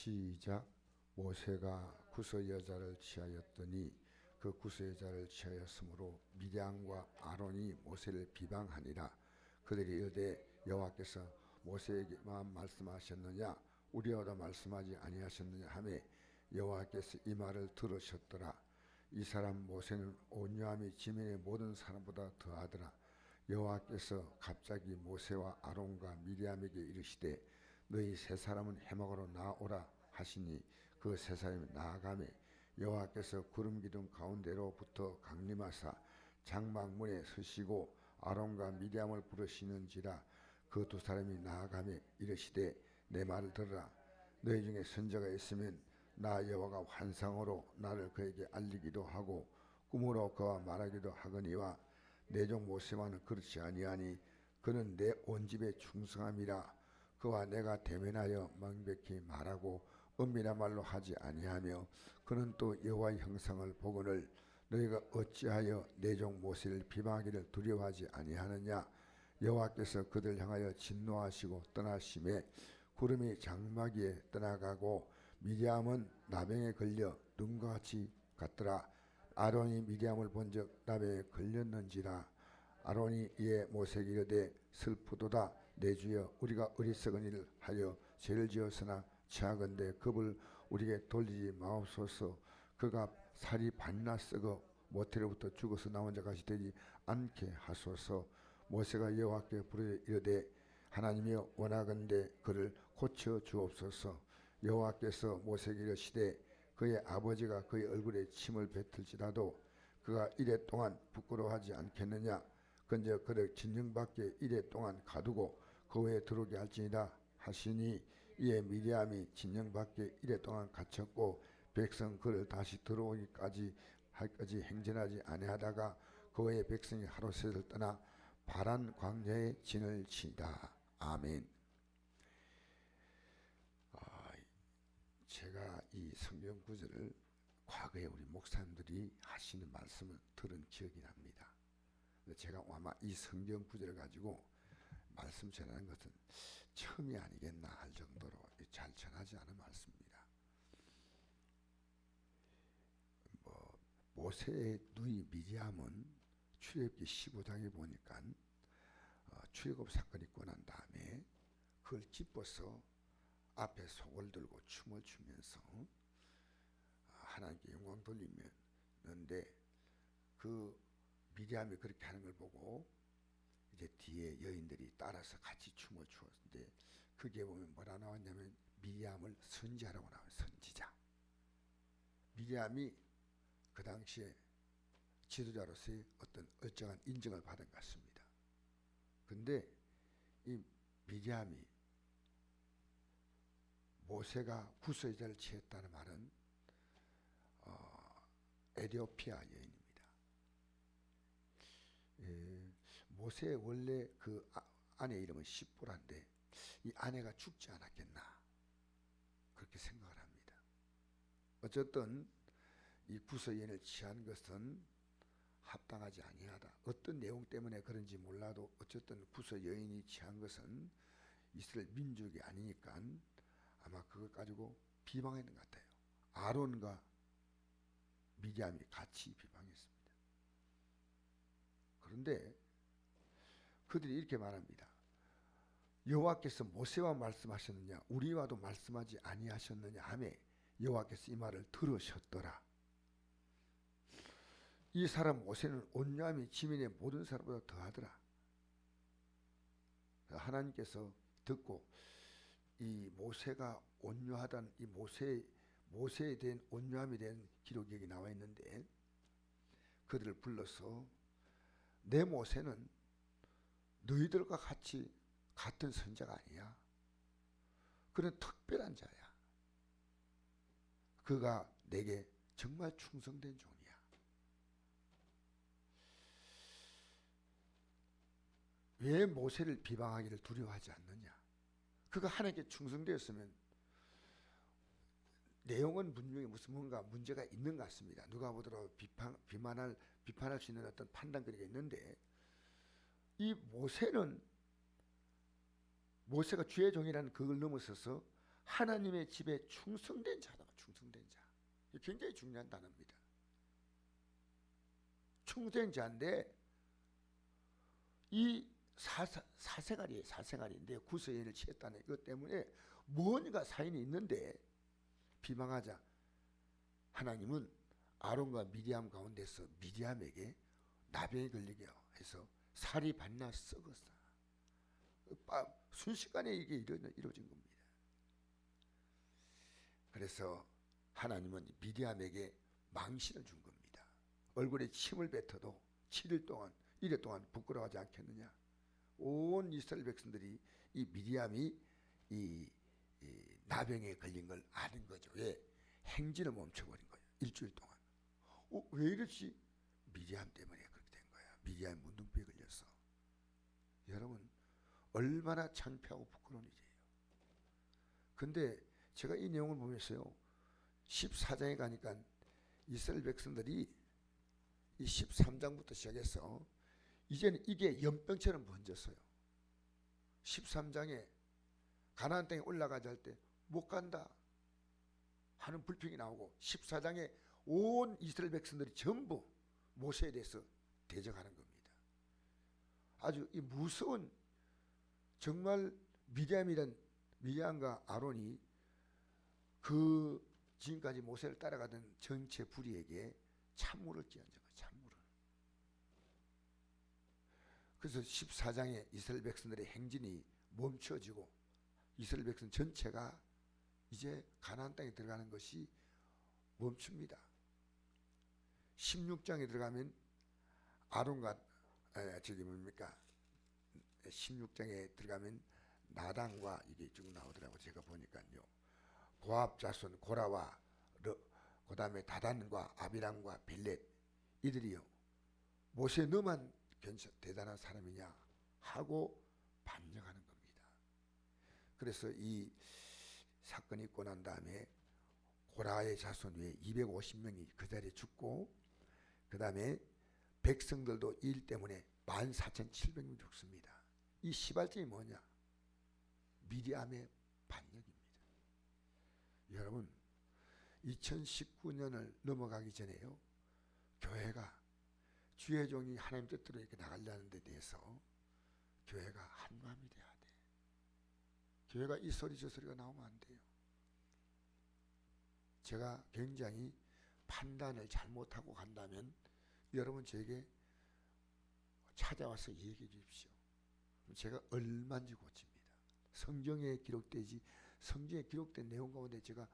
시작. 모세가 구스 여자를 취하였더니 그 구스 여자를 취하였으므로 미디안과 아론이 모세를 비방하니라. 그들이 이르되 여호와께서 모세에게만 말씀하셨느냐 우리와도 말씀하지 아니하셨느냐 하며 여호와께서 이 말을 들으셨더라. 이 사람 모세는 온유함이 지면의 모든 사람보다 더하더라. 여호와께서 갑자기 모세와 아론과 미리암에게 이르시되 너희 세 사람은 해막으로 나오라 하시니 그 세 사람이 나아가매 여호와께서 구름 기둥 가운데로부터 강림하사 장막문에 서시고 아론과 미리암을 부르시는지라. 그 두 사람이 나아가매 이르시되 내 말을 들으라. 너희 중에 선지자가 있으면 나 여호와가 환상으로 나를 그에게 알리기도 하고 꿈으로 그와 말하기도 하거니와 내 종 모세와는 그렇지 아니하니 그는 내 온 집에 충성함이라. 그와 내가 대면하여 명백히 말하고 은밀한 말로 하지 아니하며 그는 또 여호와의 형상을 보거늘 너희가 어찌하여 내 종 모세를 비방하기를 두려워하지 아니하느냐. 여호와께서 그들 향하여 진노하시고 떠나심에 구름이 장막 위에 떠나가고 미리암은 나병에 걸려 눈과 같이 같더라. 아론이 미리암을 본즉 나병에 걸렸는지라. 아론이 이에 모세에게 이르되 슬프도다. 내 주여 우리가 어리석은 일을 하여 죄를 지었으나 차건대 겁을 우리에게 돌리지 마옵소서. 그가 살이 반이나 썩어 모태로부터 죽어서 나온 자같이 되지 않게 하소서. 모세가 여호와께 부르짖어 이르되 하나님이여 원하건대 그를 고쳐 주옵소서. 여호와께서 모세에게 이르시되 그의 아버지가 그의 얼굴에 침을 뱉을지라도 그가 이레 동안 부끄러워하지 않겠느냐. 근저 그를 진영 밖에 이레 동안 가두고 그 후에 들어오게 할지니라 하시니 이에 미리암이 진영 밖에 이레 동안 갇혔고 백성 그를 다시 들어오기까지 행진하지 아니하다가 그 후에 백성이 하루셋을 떠나 바란 광야에 진을 치다. 아멘. 제가 이 성경 구절을 과거에 우리 목사님들이 하시는 말씀을 들은 기억이 납니다. 제가 아마 이 성경 구절을 가지고 말씀 전하는 것은 처음이 아니겠나 할 정도로 잘 전하지 않은 말씀입니다. 모세의 누이 미리암은 출애굽기 15장에 보니까 출애굽 사건이 있고 난 다음에 그걸 기뻐서 앞에 속을 들고 춤을 추면서 하나님께 영광 돌리는데 그 미리암이 그렇게 하는 걸 보고 이제 뒤에 여인들이 따라서 같이 춤을 추었는데 그게 보면 뭐라 나왔냐면 미리암을 선지자라고 나와요. 선지자. 미리암이 그 당시에 지도자로서의 어떤 얼정한 인정을 받은 것 같습니다. 근데 이 미리암이 모세가 구스 여자를 취했다는 말은 에티오피아 여인입니다. 모세의 원래 그 아내 이름은 시보라인데 이 아내가 죽지 않았겠나 그렇게 생각을 합니다. 어쨌든 이 구스 여인을 취한 것은 합당하지 아니하다. 어떤 내용 때문에 그런지 몰라도 어쨌든 구스 여인이 취한 것은 이스라엘 민족이 아니니까 아마 그걸 가지고 비방했는 것 같아요. 아론과 미리암이 같이 비방했습니다. 그런데 그들이 이렇게 말합니다. 여호와께서 모세와 말씀하셨느냐 우리와도 말씀하지 아니하셨느냐 하며 여호와께서 이 말을 들으셨더라. 이 사람 모세는 온유함이 지면의 모든 사람보다 더하더라. 하나님께서 듣고 이 모세가 온유하다는 이 모세에 대한 온유함에 대한 기록이 여기 나와 있는데 그들을 불러서 내 모세는 너희들과 같이 같은 선자가 아니야. 그는 특별한 자야. 그가 내게 정말 충성된 종이야. 왜 모세를 비방하기를 두려워하지 않느냐. 그가 하나님께 충성되었으면 내용은 분명히 무슨 뭔가 문제가 있는 것 같습니다. 누가 보더라도 비판할 수 있는 어떤 판단거리가 있는데 이 모세가 주의 종이라는 그걸 넘어서서 하나님의 집에 충성된 자다. 충성된 자. 이게 굉장히 중요한 단어입니다. 충성된 자인데 이 사생활이에요. 사생활인데 구서연을 취했다는 이것 때문에 뭔가 사연이 있는데 비방하자 하나님은 아론과 미리암 가운데서 미리암에게 나병이 걸리게 해서 살이 반나 썩었어. 순식간에 이게 이루어진 겁니다. 그래서 하나님은 미리암에게 망신을 준 겁니다. 얼굴에 침을 뱉어도 7일 동안 1일 동안 부끄러워하지 않겠느냐. 온 이스라엘 백성들이 이 미리암이 이 나병에 걸린 걸 아는 거죠. 왜? 행진을 멈춰버린 거예요. 일주일 동안. 왜 이렇지? 미리암 때문에 그렇게 된 거야. 미리암 문둥병에 걸렸어. 여러분 얼마나 창피하고 부끄러운 일이에요. 근데 제가 이 내용을 보면서요, 14장에 가니까 이스라엘 백성들이 이 13장부터 시작해서 이제는 이게 연병처럼 번졌어요. 13장에 가나안 땅에 올라가자 할 때 못 간다 하는 불평이 나오고 14장에 온 이스라엘 백성들이 전부 모세에 대해서 대적하는 겁니다. 아주 이 무서운, 정말 미리암과 아론이 그 지금까지 모세를 따라가던 전체 불의에게 찬물을 끼얹은 거예요. 찬물을. 그래서 14장에 이스라엘 백성들의 행진이 멈춰지고 이스라엘 백성 전체가 이제 가나안 땅에 들어가는 것이 멈춥니다. 16장에 들어가면 아론과 16장에 들어가면 나단과 이게 쭉 나오더라고. 제가 보니까요. 고압 자손 고라와 그 다음에 다단과 아비람과 빌렛 이들이요, 모세 너만 대단한 사람이냐 하고 반역하는 겁니다. 그래서 이 사건이 있고 난 다음에 고라의 자손 외에 250명이 그 자리에 죽고, 그 다음에 백성들도 이 일 때문에 14,700명이 죽습니다. 이 시발점이 뭐냐? 미리암의 반역입니다. 여러분 2019년을 넘어가기 전에요, 교회가 주의 종이 하나님 뜻대로 이렇게 나가려는 데 대해서 교회가 한마음이 돼야 돼. 교회가 이 소리 저 소리가 나오면 안 돼요. 제가 굉장히 판단을 잘못하고 간다면 여러분 저에게 찾아와서 얘기해 주십시오. 제가 얼마인지 고칩니다. 성경에 기록된 내용 가운데 제가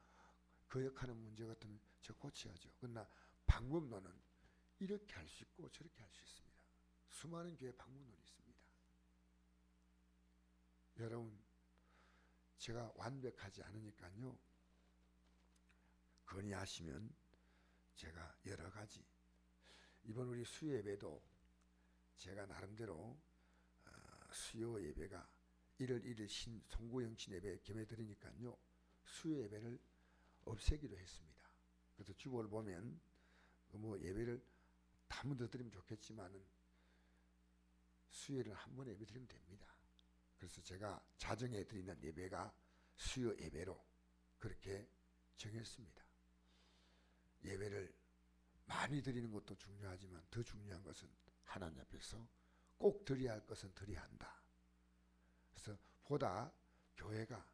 거역하는 문제 같으면 저 고쳐야죠. 그러나 방법론은 이렇게 할 수 있고 저렇게 할 수 있습니다. 수많은 교회 방법론이 있습니다. 여러분 제가 완벽하지 않으니까요, 건의하시면 제가 여러 가지, 이번 우리 수요 예배도 제가 나름대로 수요 예배가 1월 1일 송구영신 예배 겸해드리니까요, 수요 예배를 없애기로 했습니다. 그래서 주보를 보면 뭐 예배를 한 번 더 드리면 좋겠지만은 수요일은 한 번에 예배 드리면 됩니다. 그래서 제가 자정에 드리는 예배가 수요 예배로 그렇게 정했습니다. 예배를 많이 드리는 것도 중요하지만 더 중요한 것은 하나님 앞에서 꼭 드려야 할 것은 드려야 한다. 그래서 보다 교회가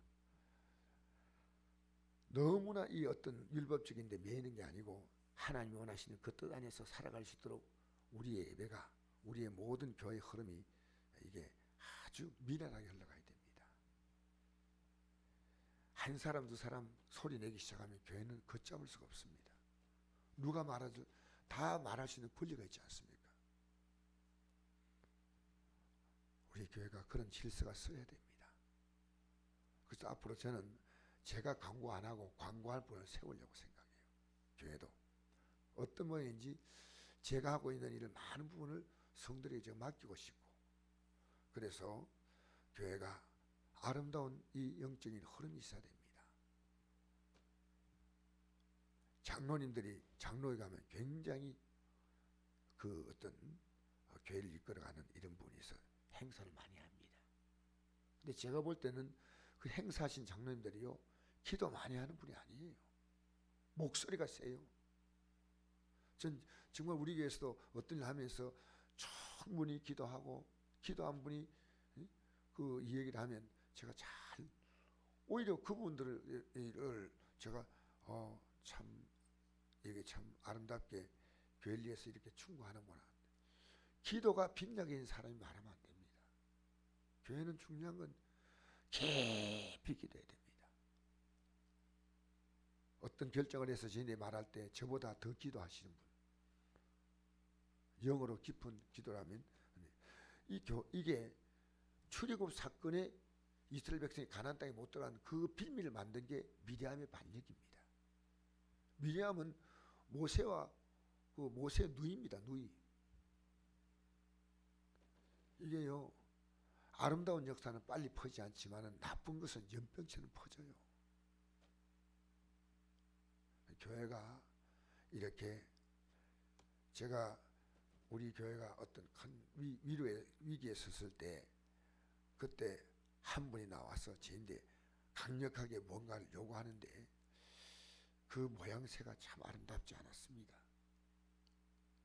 너무나 이 어떤 율법적인 데 매이는 게 아니고 하나님이 원하시는 그 뜻 안에서 살아갈 수 있도록 우리의 예배가, 우리의 모든 교회의 흐름이 이게 아주 미련하게 흘러가야 됩니다. 한 사람 두 사람 소리 내기 시작하면 교회는 걷잡을 수가 없습니다. 누가 말하죠? 다 말할 수 있는 권리가 있지 않습니까? 우리 교회가 그런 질서가 써야 됩니다. 그래서 앞으로 저는 제가 광고 안 하고 광고할 분을 세우려고 생각해요. 교회도 어떤 모양인지 제가 하고 있는 일을 많은 부분을 성도에게 제가 맡기고 싶고, 그래서 교회가 아름다운 이 영적인 흐름이 있어야 됩니다. 장로님들이 장로에 가면 굉장히 그 어떤 교회를 이끌어가는 이런 분이 있어요. 행사를 많이 합니다. 근데 제가 볼 때는 그 행사하신 장로님들이요, 기도 많이 하는 분이 아니에요. 목소리가 세요. 전 정말 우리 교회에서도 어떤 일 하면서 충분히 기도하고 기도한 분이 그 이 얘기를 하면 제가 잘 오히려 그분들을 제가 참 이게 참 아름답게 교회를 위해서 이렇게 충고하는구나. 기도가 빈약인 사람이 말하면 안 됩니다. 교회는 중요한 건 깊이 기도해야 됩니다. 어떤 결정을 해서 저희들이 말할 때 저보다 더 기도하시는 분, 영어로 깊은 기도라면 이게 출애굽 사건에 이스라엘 백성이 가나안 땅에 못 들어간 그 빌미를 만든 게 미리암의 반역입니다. 미리암은 모세와 그 모세 누이입니다. 누이. 이게요, 아름다운 역사는 빨리 퍼지지 않지만 나쁜 것은 연병처럼 퍼져요. 교회가 이렇게 제가 우리 교회가 어떤 큰 위로의 위기에 섰을 때 그때 한 분이 나와서 저인데 강력하게 뭔가를 요구하는데 그 모양새가 참 아름답지 않았습니다.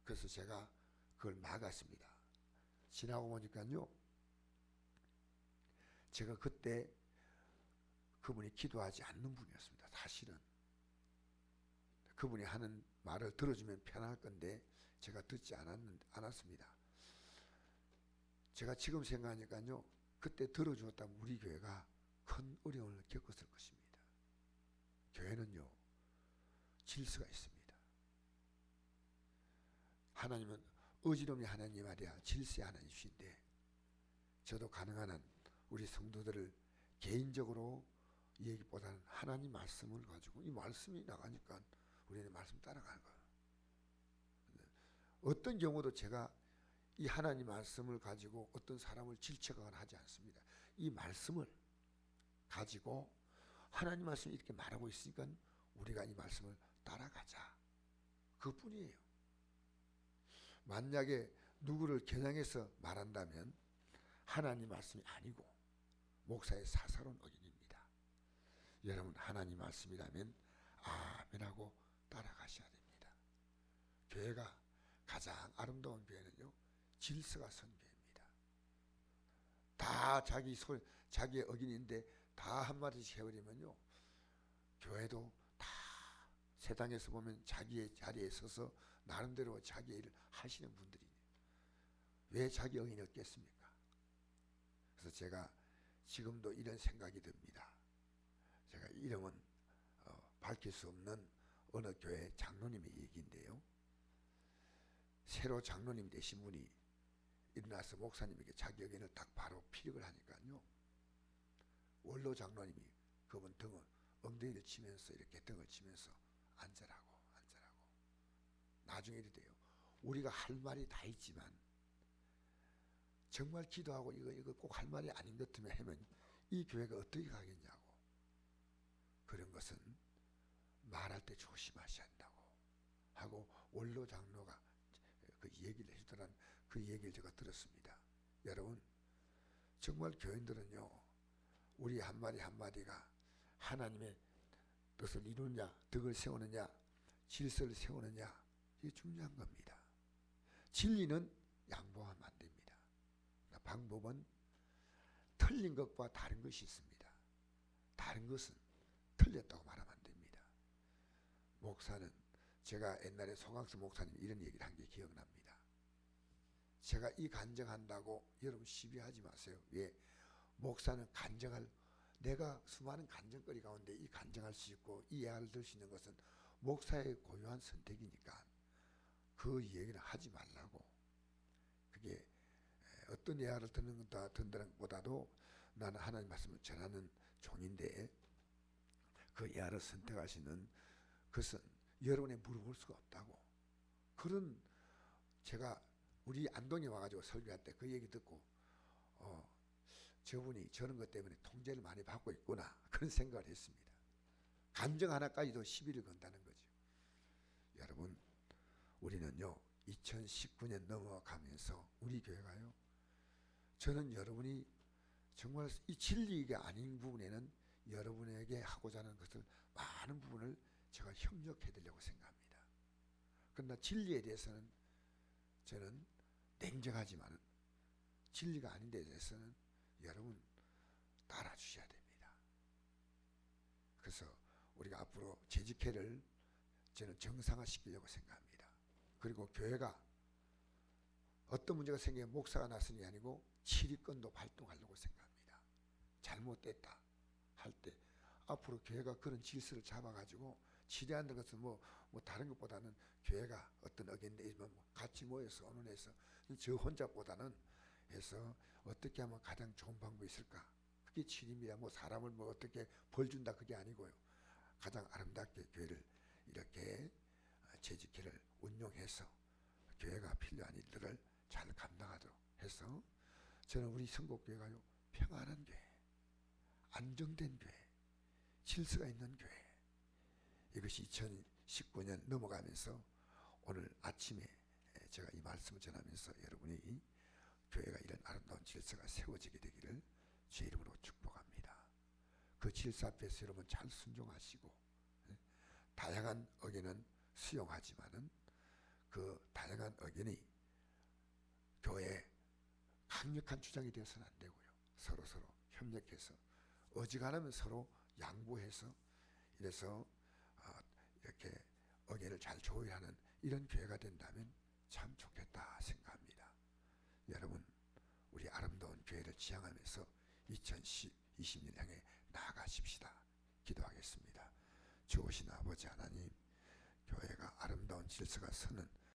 그래서 제가 그걸 막았습니다. 지나고 보니까요, 제가 그때 그분이 기도하지 않는 분이었습니다. 사실은 그분이 하는 말을 들어주면 편할 건데 제가 듣지 않았습니다. 제가 지금 생각하니까요, 그때 들어주었다면 우리 교회가 큰 어려움을 겪었을 것입니다. 교회는요, 질서가 있습니다. 하나님은 어지러움이 하나님 아니라 질서의 하나님이신데 저도 가능한 한 우리 성도들을 개인적으로 얘기보다는 하나님 말씀을 가지고 이 말씀이 나가니까 우리는 말씀 따라가는 거예요. 어떤 경우도 제가 이 하나님 말씀을 가지고 어떤 사람을 질책하거나 하지 않습니다. 이 말씀을 가지고 하나님 말씀이 이렇게 말하고 있으니까 우리가 이 말씀을 따라가자. 그뿐이에요. 만약에 누구를 겨냥해서 말한다면 하나님 말씀이 아니고 목사의 사사로운 의견입니다. 여러분, 하나님 말씀이라면 아멘하고 따라가셔야 됩니다. 교회가 가장 아름다운 교회는요, 질서가 선 교회입니다. 다 자기의 의견인데 다 한마디씩 해버리면요, 교회도 다 세상에서 보면 자기의 자리에 서서 나름대로 자기 일을 하시는 분들이 왜 자기 의견이 없겠습니까? 그래서 제가 지금도 이런 생각이 듭니다. 제가 이름은 밝힐 수 없는 어느 교회 장로님의 얘기인데요. 새로 장로님 되신 분이 일어나서 목사님에게 자기 의견을 딱 바로 피력을 하니까요, 원로 장로님이 그분 등을 엉덩이를 치면서 이렇게 등을 치면서 앉으라고 나중에 이래 돼요. 우리가 할 말이 다 있지만 정말 기도하고 이거 꼭 할 말이 아닌 것 같으면 하면 이 교회가 어떻게 가겠냐고. 그런 것은 말할 때 조심하셔야 한다고 하고 원로 장로가 그 얘기를 해주더란 그 얘기를 제가 들었습니다. 여러분, 정말 교인들은요, 우리 한마디 한마디가 하나님의 뜻을 이루느냐, 덕을 세우느냐, 질서를 세우느냐, 이게 중요한 겁니다. 진리는 양보하면 안 됩니다. 방법은 틀린 것과 다른 것이 있습니다. 다른 것은 틀렸다고 말하면 안 됩니다. 목사는 제가 옛날에 송학수 목사님 이런 얘기를 한 게 기억납니다. 제가 이 간증한다고 여러분 시비하지 마세요. 왜? 목사는 간증할, 내가 수많은 간증거리 가운데 이 간증할 수 있고 이 예화를 들 수 있는 것은 목사의 고유한 선택이니까 그 얘기는 하지 말라고. 그게 어떤 예화를 듣는 것보다도 나는 하나님 말씀을 전하는 종인데 그 예화를 선택하시는 것은 여러분이 물어볼 수가 없다고. 그런, 제가 우리 안동에 와가지고 설교할 때 그 얘기 듣고 저분이 저런 것 때문에 통제를 많이 받고 있구나, 그런 생각을 했습니다. 간증 하나까지도 시비를 건다는 거죠. 여러분, 우리는요 2019년 넘어가면서 우리 교회가요, 저는 여러분이 정말 이 진리가 아닌 부분에는 여러분에게 하고자 하는 것을 많은 부분을 제가 협력해 드리려고 생각합니다. 그러나 진리에 대해서는 저는 냉정하지만 진리가 아닌 데 대해서는 여러분 따라 주셔야 됩니다. 그래서 우리가 앞으로 재직회를 저는 정상화시키려고 생각합니다. 그리고 교회가 어떤 문제가 생기면 목사가 나서는 게 아니고 치리권도 발동하려고 생각합니다. 잘못됐다 할 때 앞으로 교회가 그런 질서를 잡아가지고 치리하는 것은 뭐 다른 것보다는 교회가 어떤 어긴데 있으면 같이 모여서 언론에서 저 혼자보다는 해서 어떻게 하면 가장 좋은 방법이 있을까? 그게 치리입니다. 뭐 사람을 뭐 어떻게 벌 준다 그게 아니고요. 가장 아름답게 교회를 이렇게 재직회를 운용해서 교회가 필요한 일들을 잘 감당하도록 해서 저는 우리 성곡교회가요 평안한 교회, 안정된 교회, 질서가 있는 교회, 이것이 2019년 넘어가면서 오늘 아침에 제가 이 말씀을 전하면서 여러분이 교회가 이런 아름다운 질서가 세워지게 되기를 주의 이름으로 축복합니다. 그 질서 앞에서 여러분 잘 순종하시고 다양한 의견은 수용하지만은 그 다양한 의견이 교회에 강력한 주장이 되어서는 안 되고요. 서로 협력해서 어지간하면 서로 양보해서 이래서 이렇게 의견을 잘 조율하는 이런 교회가 된다면 참 좋겠다 생각합니다. 여러분 우리 아름다운 교회를 지향하면서 2020년 향해 나아가십시다. 기도하겠습니다. 좋으신 아버지 하나님, 교회가 아름다운 질서가 서는